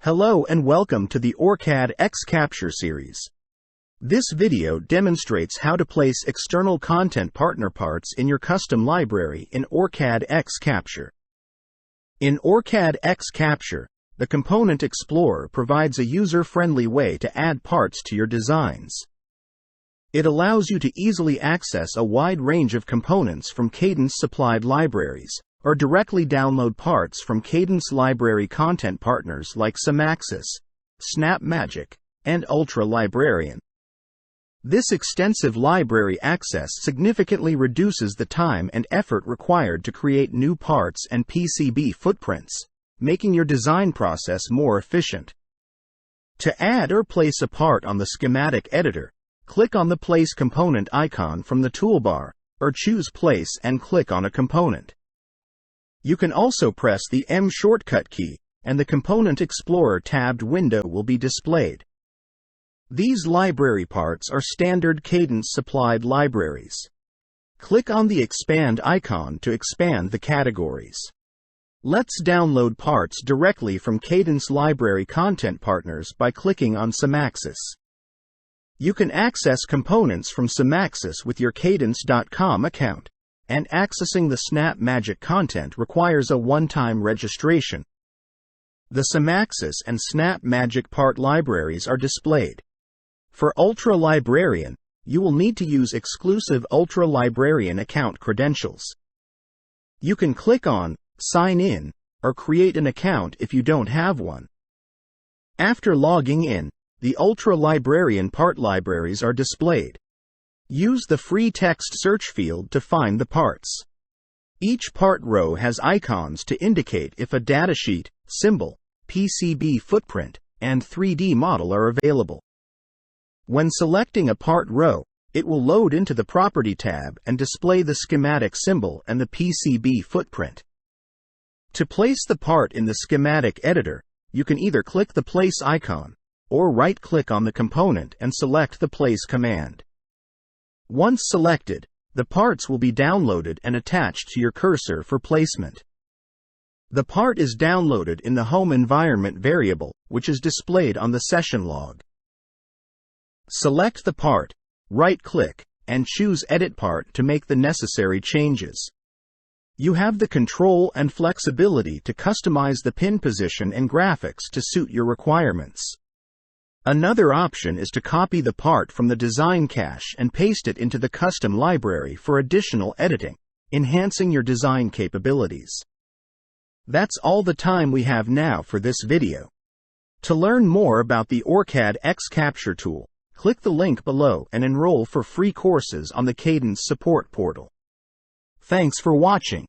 Hello and welcome to the OrCAD X Capture series. This video demonstrates how to place external content partner parts in your custom library in OrCAD X Capture. In OrCAD X Capture, the Component Explorer provides a user-friendly way to add parts to your designs. It allows you to easily access a wide range of components from Cadence-supplied libraries, or directly download parts from Cadence library content partners like SamacSys, SnapMagic, and Ultra Librarian. This extensive library access significantly reduces the time and effort required to create new parts and PCB footprints, making your design process more efficient. To add or place a part on the Schematic editor, click on the Place Component icon from the toolbar, or choose Place and click on a component. You can also press the M shortcut key, and the Component Explorer tabbed window will be displayed. These library parts are standard Cadence-supplied libraries. Click on the Expand icon to expand the categories. Let's download parts directly from Cadence library content partners by clicking on SamacSys. You can access components from SamacSys with your Cadence.com account, and accessing the SnapMagic content requires a one-time registration. The SamacSys and SnapMagic part libraries are displayed. For Ultra Librarian, you will need to use exclusive Ultra Librarian account credentials. You can click on Sign In or create an account if you don't have one. After logging in, the Ultra Librarian part libraries are displayed. Use the free text search field to find the parts. Each part row has icons to indicate if a datasheet, symbol, PCB footprint, and 3D model are available. When selecting a part row, it will load into the Property tab and display the schematic symbol and the PCB footprint. To place the part in the Schematic editor, you can either click the Place icon, or right-click on the component and select the Place command. Once selected, the parts will be downloaded and attached to your cursor for placement. The part is downloaded in the Home Environment variable, which is displayed on the session log. Select the part, right-click, and choose Edit Part to make the necessary changes. You have the control and flexibility to customize the pin position and graphics to suit your requirements. Another option is to copy the part from the design cache and paste it into the custom library for additional editing, enhancing your design capabilities. That's all the time we have now for this video. To learn more about the OrCAD X Capture tool, click the link below and enroll for free courses on the Cadence Support portal. Thanks for watching.